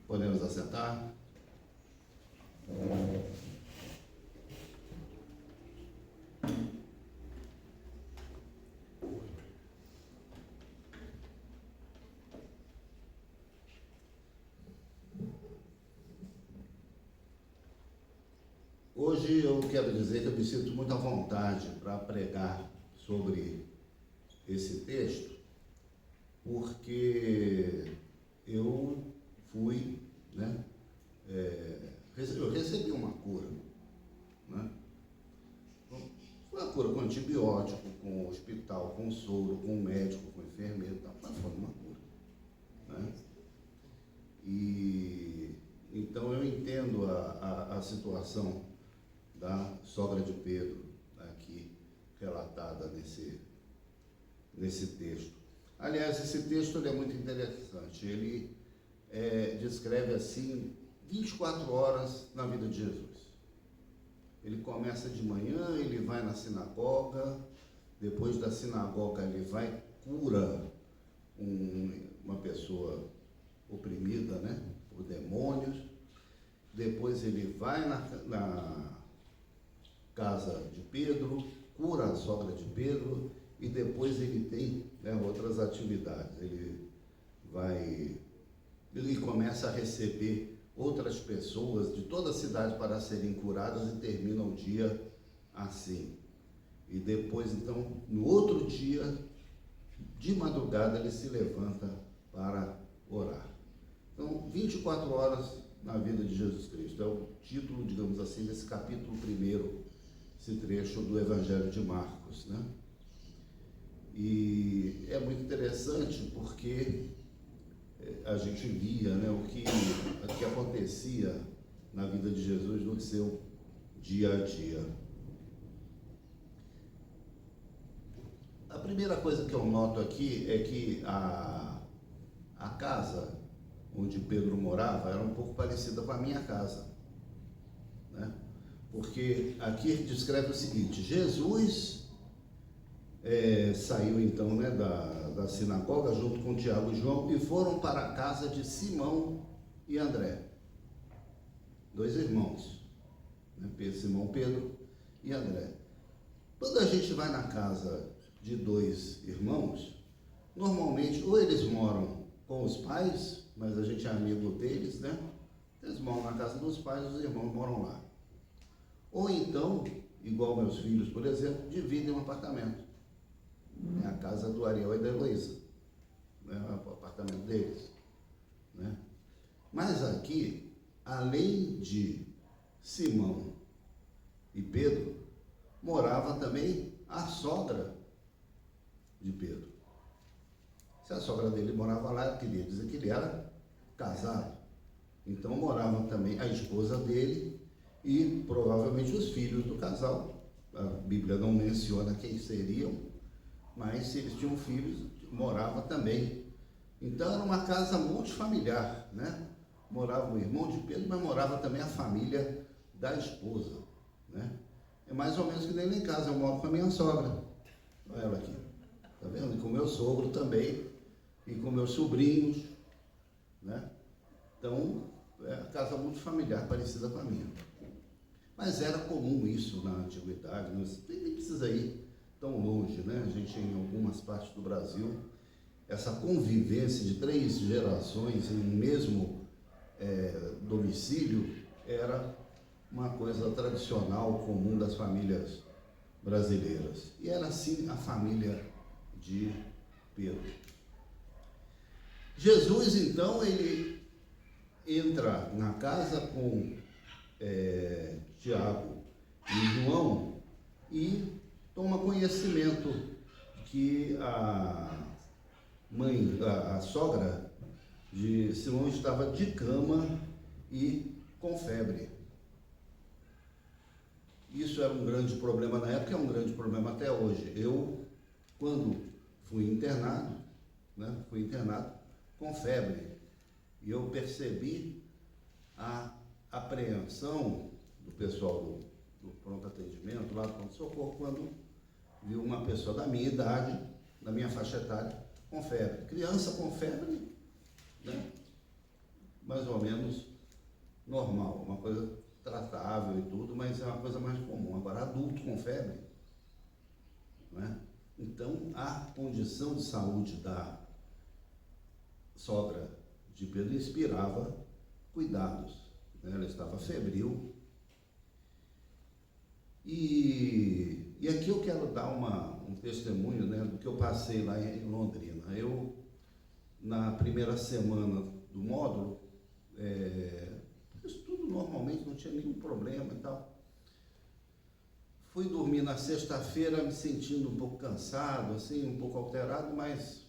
Podemos assentar? Hoje eu quero dizer que eu me sinto muito à vontade para pregar sobre esse texto, porque eu fui, né, eu recebi uma cura, né? Foi uma cura com antibiótico, com hospital, com soro, com médico, com enfermeiro, mas foi uma cura, né? E então eu entendo a situação da sogra de Pedro, aqui relatada nesse texto. Aliás, esse texto ele é muito interessante. Ele descreve assim 24 horas na vida de Jesus. Ele começa de manhã, ele vai na sinagoga, depois da sinagoga ele vai cura uma pessoa oprimida, né, por demônios. Depois ele vai na casa de Pedro, cura a sogra de Pedro, e depois ele tem, né, outras atividades. Ele começa a receber outras pessoas de toda a cidade para serem curadas e termina o dia assim. E depois, então, no outro dia, de madrugada, ele se levanta para orar. Então, 24 horas na vida de Jesus Cristo. É o título, digamos assim, desse capítulo 1, esse trecho do Evangelho de Marcos, né? E é muito interessante porque a gente via, né, o que acontecia na vida de Jesus no seu dia a dia. A primeira coisa que eu noto aqui é que a casa onde Pedro morava era um pouco parecida com a minha casa, né? Porque aqui ele descreve o seguinte: Jesus saiu então, né, da sinagoga junto com Tiago e João e foram para a casa de Simão e André, dois irmãos, né? Simão Pedro e André. Quando a gente vai na casa de dois irmãos, normalmente ou eles moram com os pais, mas a gente é amigo deles, né? Eles moram na casa dos pais, os irmãos moram lá. Ou então, igual meus filhos, por exemplo, dividem um apartamento. É a casa do Ariel e da Heloísa, né? O apartamento deles, né? Mas aqui, além de Simão e Pedro, morava também a sogra de Pedro. Se a sogra dele morava lá, queria dizer que ele era casado. Então morava também a esposa dele e provavelmente os filhos do casal. A Bíblia não menciona quem seriam, mas se eles tinham filhos, morava também. Então era uma casa multifamiliar, né? Morava o irmão de Pedro, mas morava também a família da esposa, né? É mais ou menos que nem lá em casa, eu moro com a minha sogra. Olha ela aqui, tá vendo? E com o meu sogro também, e com meus sobrinhos, né? Então, é a casa multifamiliar parecida com a minha. Mas era comum isso na antiguidade, nem precisa ir tão longe, né? A gente, em algumas partes do Brasil, essa convivência de 3 gerações em um mesmo domicílio era uma coisa tradicional, comum das famílias brasileiras. E era assim a família de Pedro. Jesus, então, ele entra na casa com Tiago e João e toma conhecimento que a sogra de Simão estava de cama e com febre. Isso era um grande problema na época, é um grande problema até hoje. Eu, quando fui internado, né, com febre, E eu percebi a apreensão do pessoal do pronto atendimento, lá do pronto-socorro, quando viu uma pessoa da minha idade, da minha faixa etária, com febre. Criança com febre, né? Mais ou menos normal, uma coisa tratável e tudo, mas é uma coisa mais comum. Agora, adulto com febre, né? Então, a condição de saúde da sogra de Pedro inspirava cuidados, né? Ela estava febril. E aqui eu quero dar um testemunho, né, do que eu passei lá em Londrina. Eu, na primeira semana do módulo, fiz tudo normalmente, não tinha nenhum problema e tal. Fui dormir na sexta-feira me sentindo um pouco cansado, assim, um pouco alterado, mas...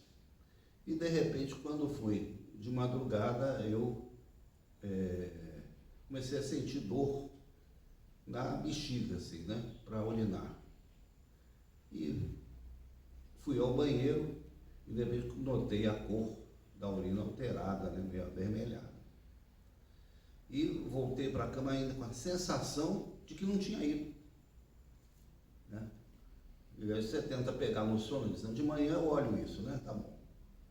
E de repente, quando fui de madrugada, eu comecei a sentir dor na bexiga, assim, né, para urinar. E fui ao banheiro e de repente notei a cor da urina alterada, né, meio avermelhada. E voltei para a cama ainda com a sensação de que não tinha ido, né? E aí você tenta pegar no sono, dizendo, de manhã eu olho isso, né? Tá bom.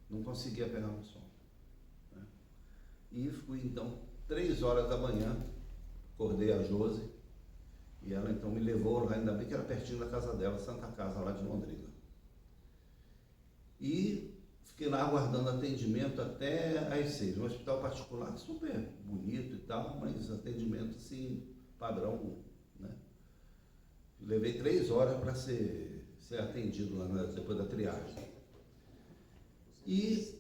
Não conseguia pegar no sono, né? E fui então, 3 horas da manhã, acordei a Josi, e ela então me levou lá, ainda bem que era pertinho da casa dela, Santa Casa, lá de Londrina. E fiquei lá aguardando atendimento até às 6. Um hospital particular super bonito e tal, mas atendimento assim, padrão, né? Levei 3 horas para ser atendido lá, né, depois da triagem. E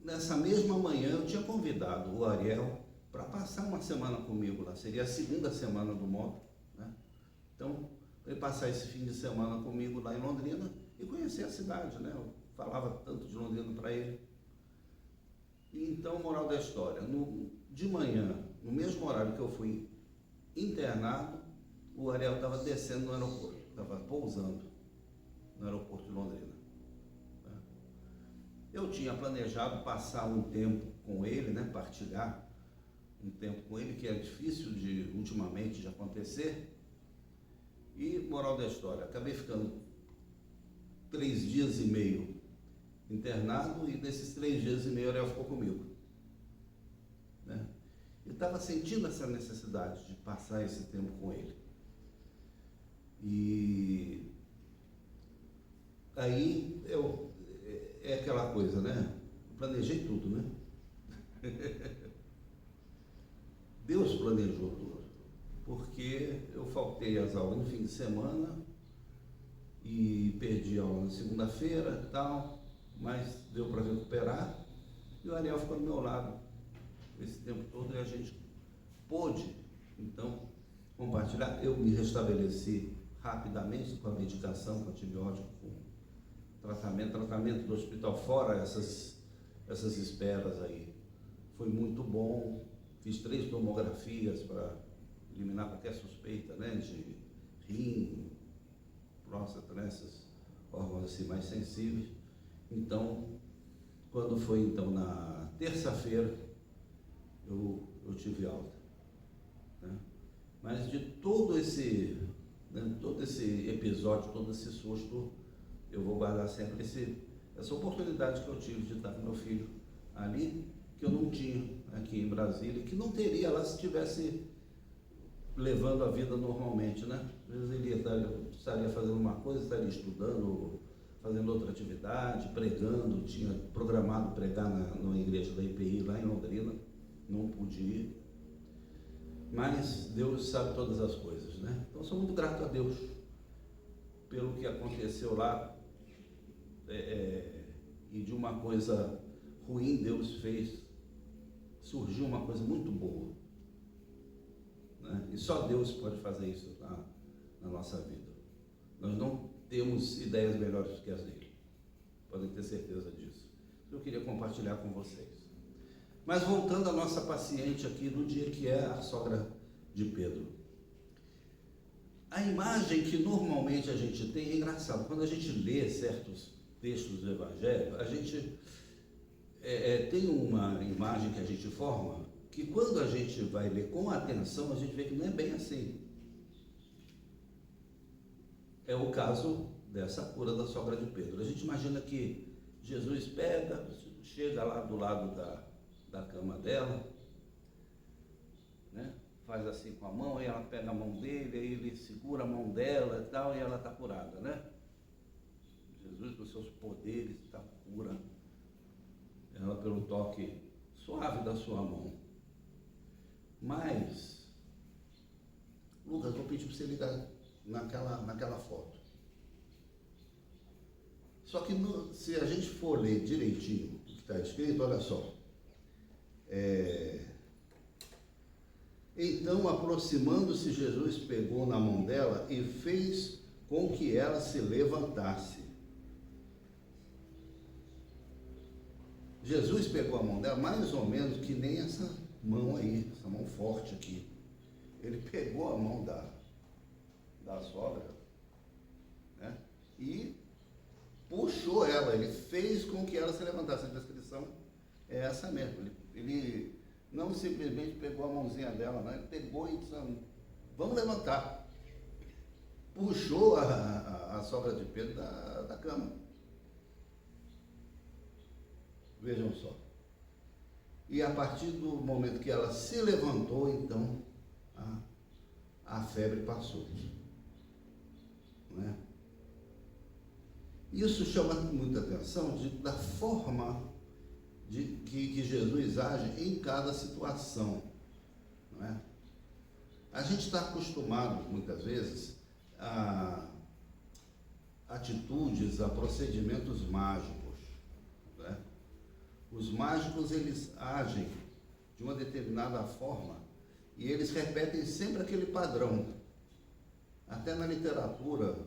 nessa mesma manhã eu tinha convidado o Ariel para passar uma semana comigo lá, seria a segunda semana do módulo, né? Então, ele passar esse fim de semana comigo lá em Londrina e conhecer a cidade, né? Eu falava tanto de Londrina para ele. E então, moral da história, de manhã, no mesmo horário que eu fui internado, o Ariel estava descendo no aeroporto, estava pousando no aeroporto de Londrina. Eu tinha planejado passar um tempo com ele, né, partilhar um tempo com ele, que é difícil ultimamente de acontecer. E, moral da história, acabei ficando 3 dias e meio internado, e nesses 3 dias e meio Ariel ficou comigo, né? Eu estava sentindo essa necessidade de passar esse tempo com ele. E aí é aquela coisa, né? Eu planejei tudo, né? Deus planejou tudo, porque eu faltei às aulas no fim de semana e perdi a aula na segunda-feira e tal, mas deu para recuperar, e o Ariel ficou do meu lado esse tempo todo, e a gente pôde, então, compartilhar. Eu me restabeleci rapidamente com a medicação, com antibiótico, com tratamento do hospital, fora essas esperas aí. Foi muito bom. Fiz 3 tomografias para eliminar qualquer suspeita, né, de rim, próstata, né, esses órgãos assim mais sensíveis. Então, quando foi então na terça-feira, eu tive alta, né? Mas de todo esse episódio, todo esse susto, eu vou guardar sempre essa oportunidade que eu tive de estar com meu filho ali, que eu não tinha aqui em Brasília, que não teria lá se estivesse levando a vida normalmente, né? Às vezes ele estaria fazendo uma coisa, estaria estudando, fazendo outra atividade, pregando, tinha programado pregar na igreja da IPI lá em Londrina, não pude ir, mas Deus sabe todas as coisas, né? Então sou muito grato a Deus pelo que aconteceu lá, e de uma coisa ruim Deus fez, surgiu uma coisa muito boa, né? E só Deus pode fazer isso na nossa vida. Nós não temos ideias melhores do que as dele, podem ter certeza disso. Eu queria compartilhar com vocês. Mas voltando à nossa paciente aqui, do dia que é a sogra de Pedro. A imagem que normalmente a gente tem é engraçado. Quando a gente lê certos textos do Evangelho, a gente tem uma imagem que a gente forma, que quando a gente vai ler com atenção, a gente vê que não é bem assim. É o caso dessa cura da sogra de Pedro. A gente imagina que Jesus pega, chega lá do lado da cama dela, né? Faz assim com a mão, aí ela pega a mão dele, aí ele segura a mão dela e tal, e ela está curada, né? Jesus, com seus poderes, está cura ela pelo toque suave da sua mão. Mas, Lucas, vou pedir para você ligar naquela foto. Só que se a gente for ler direitinho o que está escrito, olha só. Então, aproximando-se, Jesus pegou na mão dela e fez com que ela se levantasse. Jesus pegou a mão dela mais ou menos que nem essa mão aí, essa mão forte aqui. Ele pegou a mão da sogra, né? E puxou ela, ele fez com que ela se levantasse. A descrição é essa mesmo. Ele não simplesmente pegou a mãozinha dela, não, ele pegou e disse, vamos levantar. Puxou a sogra de Pedro da cama. Vejam só. E a partir do momento que ela se levantou, então, a febre passou. Não é? Isso chama muita atenção da forma que Jesus age em cada situação. Não é? A gente está acostumado, muitas vezes, a atitudes, a procedimentos mágicos. Não é? Os mágicos, eles agem de uma determinada forma e eles repetem sempre aquele padrão. Até na literatura,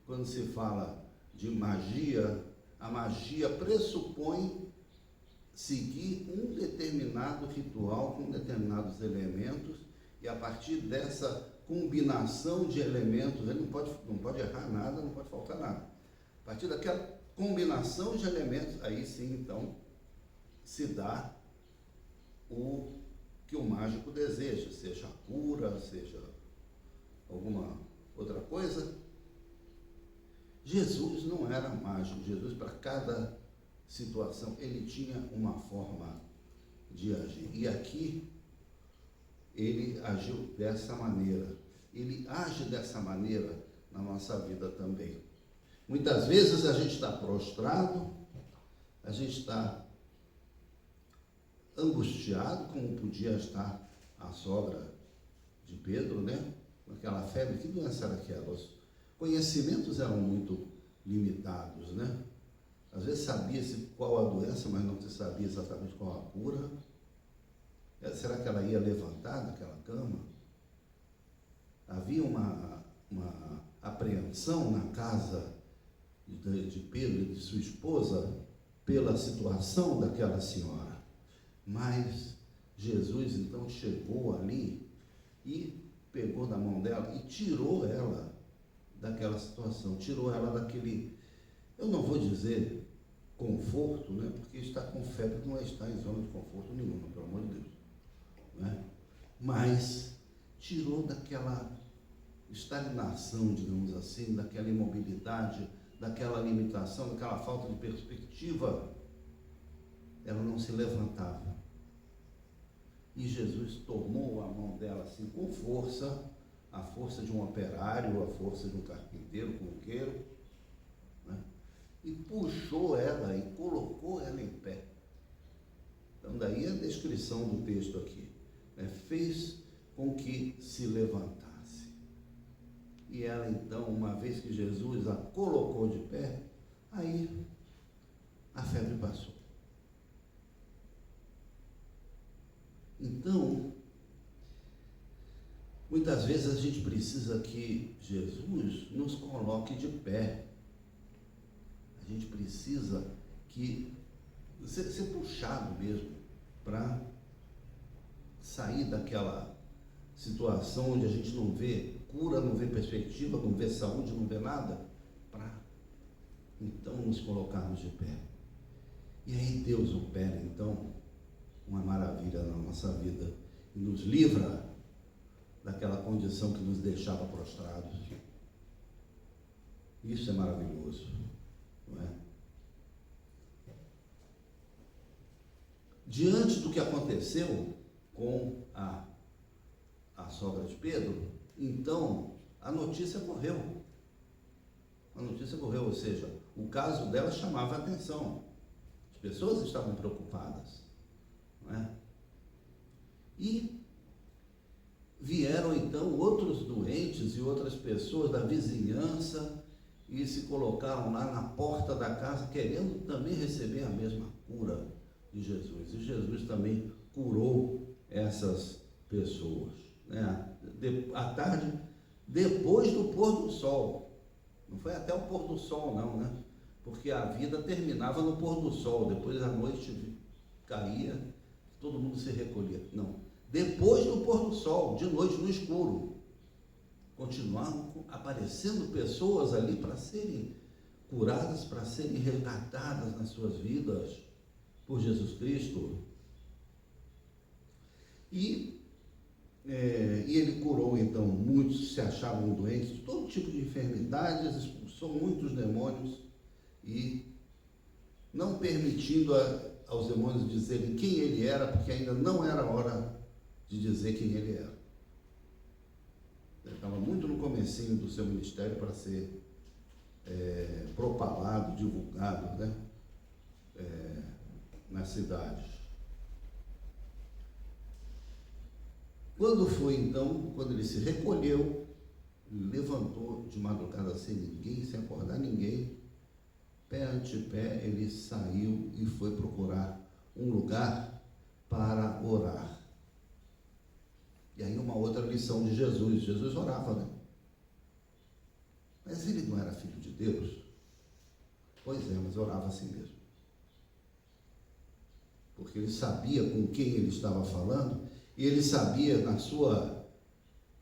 quando se fala de magia, a magia pressupõe seguir um determinado ritual com determinados elementos e a partir dessa combinação de elementos, ele não pode errar nada, não pode faltar nada. A partir daquela combinação de elementos, aí sim, então, se dá o que o mágico deseja, seja a cura, seja alguma outra coisa. Jesus não era mágico. Jesus, para cada situação, ele tinha uma forma de agir. E aqui, ele agiu dessa maneira. Ele age dessa maneira na nossa vida também. Muitas vezes a gente está prostrado, a gente está angustiado, como podia estar a sogra de Pedro, né? Com aquela febre. Que doença era aquela? Os conhecimentos eram muito limitados, né? Às vezes sabia-se qual a doença, mas não se sabia exatamente qual a cura. Será que ela ia levantar daquela cama? Havia uma apreensão na casa de Pedro e de sua esposa pela situação daquela senhora. Mas Jesus então chegou ali e pegou na mão dela e tirou ela daquela situação, tirou ela daquele, eu não vou dizer conforto, né? Porque estar com febre não é estar em zona de conforto nenhuma, pelo amor de Deus, né? Mas tirou daquela estagnação, digamos assim, daquela imobilidade, daquela limitação, daquela falta de perspectiva. Ela não se levantava. E Jesus tomou a mão dela assim com força, a força de um operário, a força de um carpinteiro, coqueiro, né? E puxou ela e colocou ela em pé. Então daí a descrição do texto aqui, né? Fez com que se levantasse. E ela então, uma vez que Jesus a colocou de pé, aí a febre passou. Então, muitas vezes a gente precisa que Jesus nos coloque de pé. A gente precisa que ser puxado mesmo para sair daquela situação onde a gente não vê cura, não vê perspectiva, não vê saúde, não vê nada, para então nos colocarmos de pé. E aí Deus opera, então, uma maravilha na nossa vida e nos livra daquela condição que nos deixava prostrados. Isso é maravilhoso, não é? Diante do que aconteceu com a sogra de Pedro, então a notícia correu. A notícia correu, ou seja, o caso dela chamava a atenção. As pessoas estavam preocupadas, não é? E vieram então outros doentes e outras pessoas da vizinhança e se colocaram lá na porta da casa, querendo também receber a mesma cura de Jesus. E Jesus também curou essas pessoas, né? À tarde, depois do pôr do sol. Não foi até o pôr do sol, não, né? Porque a vida terminava no pôr do sol, depois a noite caía, todo mundo se recolhia. Não. Depois do pôr do sol, de noite no escuro, continuavam aparecendo pessoas ali para serem curadas, para serem resgatadas nas suas vidas por Jesus Cristo. E ele curou, então, muitos se achavam doentes, de todo tipo de enfermidades, expulsou muitos demônios e não permitindo aos demônios dizerem quem ele era, porque ainda não era hora de dizer quem ele era. Ele estava muito no comecinho do seu ministério para ser propalado, divulgado, né? Nas cidades. Quando foi então, quando ele se recolheu, levantou de madrugada sem ninguém, sem acordar ninguém, pé ante pé, ele saiu e foi procurar um lugar para orar. E aí uma outra lição de Jesus. Jesus orava, né? Mas ele não era filho de Deus? Pois é, mas orava assim mesmo. Porque ele sabia com quem ele estava falando, e ele sabia, na sua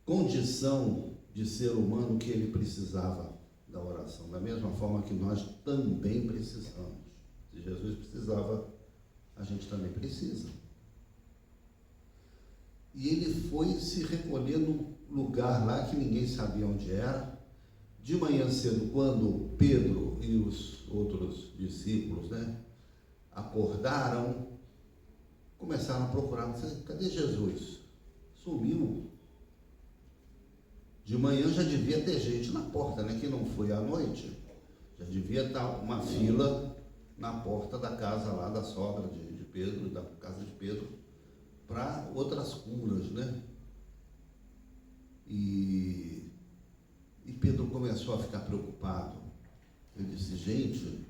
condição de ser humano, que ele precisava da oração. Da mesma forma que nós também precisamos. Se Jesus precisava, a gente também precisa. E ele foi se recolher num lugar lá que ninguém sabia onde era. De manhã cedo, quando Pedro e os outros discípulos, né, acordaram, começaram a procurar. Cadê Jesus? Sumiu. De manhã já devia ter gente na porta, né? Que não foi à noite. Já devia estar uma fila na porta da casa lá da sogra de Pedro, da casa de Pedro, para outras curas, né? E Pedro começou a ficar preocupado. Ele disse, gente,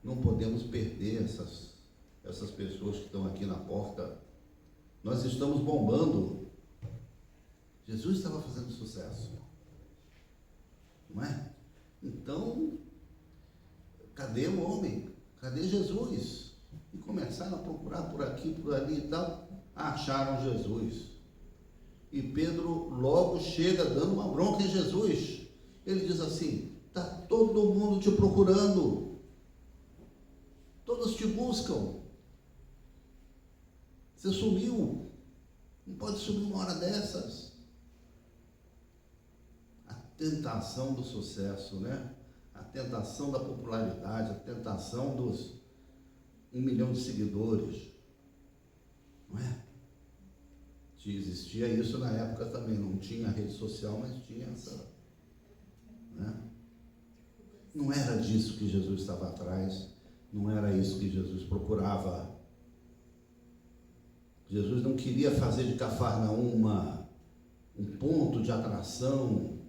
não podemos perder essas pessoas que estão aqui na porta. Nós estamos bombando. Jesus estava fazendo sucesso, não é? Então, cadê o homem? Cadê Jesus? E começaram a procurar por aqui, por ali e tal. Acharam Jesus. E Pedro logo chega dando uma bronca em Jesus. Ele diz assim, está todo mundo te procurando. Todos te buscam. Você sumiu. Não pode sumir uma hora dessas. A tentação do sucesso, né? A tentação da popularidade, a tentação dos 1 milhão de seguidores. Não é? Existia isso na época também. Não tinha rede social, mas tinha essa... Né? Não era disso que Jesus estava atrás. Não era isso que Jesus procurava. Jesus não queria fazer de Cafarnaum um ponto de atração,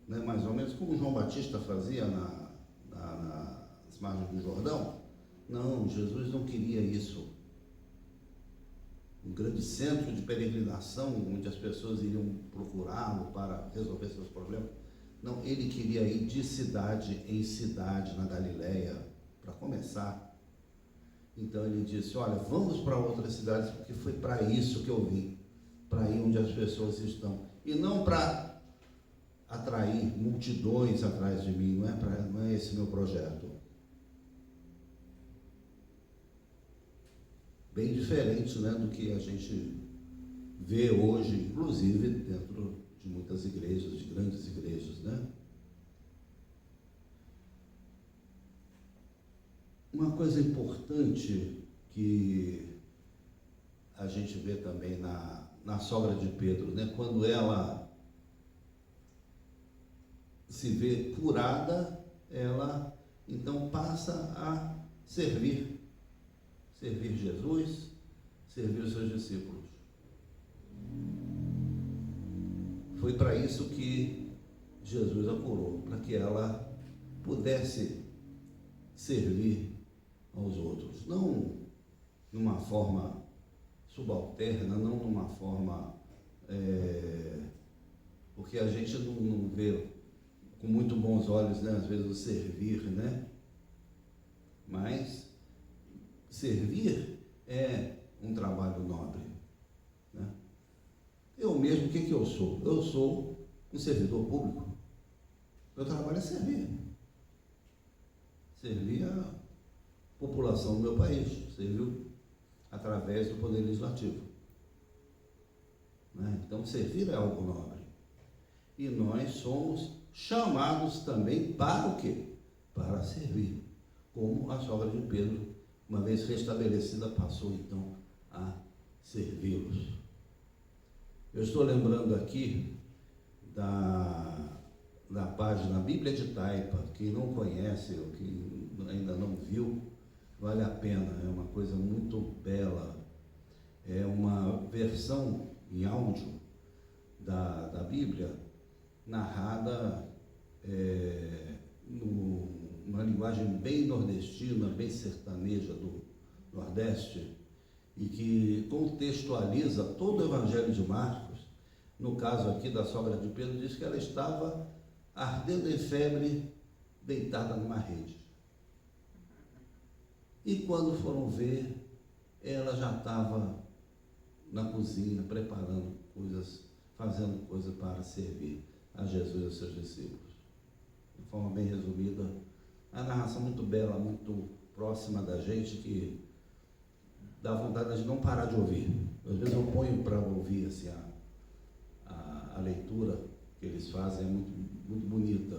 né? Mais ou menos como João Batista fazia nas margens do Jordão. Não, Jesus não queria isso. Um grande centro de peregrinação, onde as pessoas iriam procurá-lo para resolver seus problemas. Não, ele queria ir de cidade em cidade na Galileia, para começar. Então ele disse, olha, vamos para outras cidades, porque foi para isso que eu vim, para ir onde as pessoas estão, e não para atrair multidões atrás de mim, não é esse meu projeto. bem diferente, né, do que a gente vê hoje, inclusive dentro de muitas igrejas, de grandes igrejas, né? Uma coisa importante que a gente vê também na sogra de Pedro, né? Quando ela se vê curada, ela então passa a servir Jesus, servir os seus discípulos. Foi para isso que Jesus a curou, para que ela pudesse servir aos outros, não numa forma subalterna, não numa forma, porque a gente não vê com muito bons olhos, né, às vezes o servir, né? Mas servir é um trabalho nobre, né? Eu mesmo, o que eu sou? Eu sou um servidor público. Meu trabalho é servir a população do meu país, serviu através do Poder Legislativo, né? Então, servir é algo nobre. E nós somos chamados também para o quê? Para servir. Como a sogra de Pedro, uma vez restabelecida, passou então a servi-los. Eu estou lembrando aqui da página Bíblia de Taipa. Quem não conhece ou quem ainda não viu, vale a pena, é uma coisa muito bela. É uma versão em áudio da Bíblia, narrada numa linguagem bem nordestina, bem sertaneja do Nordeste, e que contextualiza todo o Evangelho de Marcos. No caso aqui da sogra de Pedro, diz que ela estava ardendo em febre, deitada numa rede. E quando foram ver, ela já estava na cozinha, preparando coisas, fazendo coisas para servir a Jesus e aos seus discípulos. De forma bem resumida, a narração muito bela, muito próxima da gente, que dá vontade de não parar de ouvir. Às vezes eu ponho para ouvir assim, a leitura que eles fazem, é muito bonita,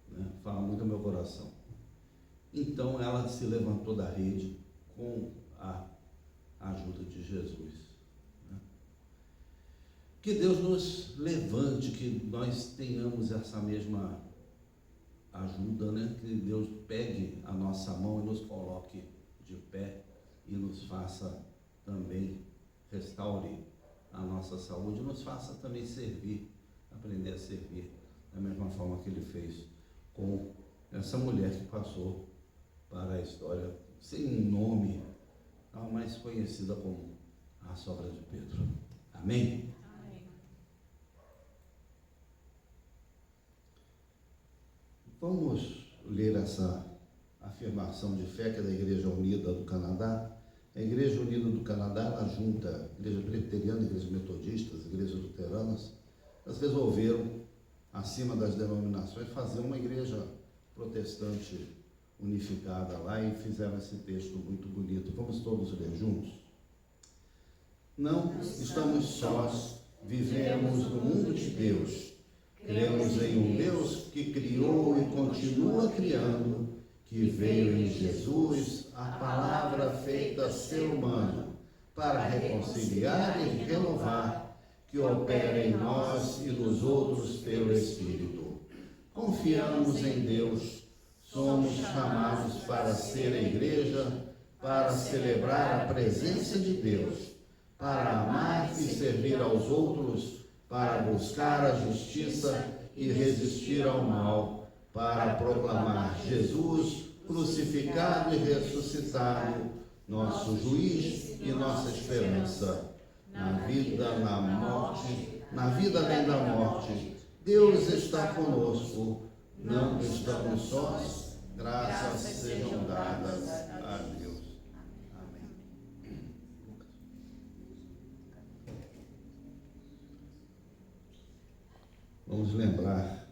né? Fala muito ao meu coração. Então ela se levantou da rede com a ajuda de Jesus, né? Que Deus nos levante, que nós tenhamos essa mesma ajuda, né? Que Deus pegue a nossa mão e nos coloque de pé e nos faça também, restaure a nossa saúde, nos faça também servir, aprender a servir da mesma forma que Ele fez com essa mulher que passou para a história, sem um nome, mais conhecida como a sogra de Pedro. Amém? Amém. Vamos ler essa afirmação de fé que é da Igreja Unida do Canadá. A Igreja Unida do Canadá, ela junta Igreja Presbiteriana, Igrejas Metodistas, Igrejas Luteranas. Elas resolveram, acima das denominações, fazer uma igreja protestante unificada lá e fizeram esse texto muito bonito. Vamos todos ler juntos? Não estamos sós, vivemos no mundo de Deus. Cremos em um Deus que criou e continua criando, que veio em Jesus, a palavra feita ser humano, para reconciliar e renovar, que opera em nós e nos outros pelo Espírito. Confiamos em Deus, somos chamados para ser a igreja, para celebrar a presença de Deus, para amar e servir aos outros, para buscar a justiça e resistir ao mal, para proclamar Jesus crucificado e ressuscitado, nosso juiz e nossa esperança. Na vida, na morte, na vida além da morte, Deus está conosco, não estamos sós, graças sejam dadas a Deus. Amém. Vamos lembrar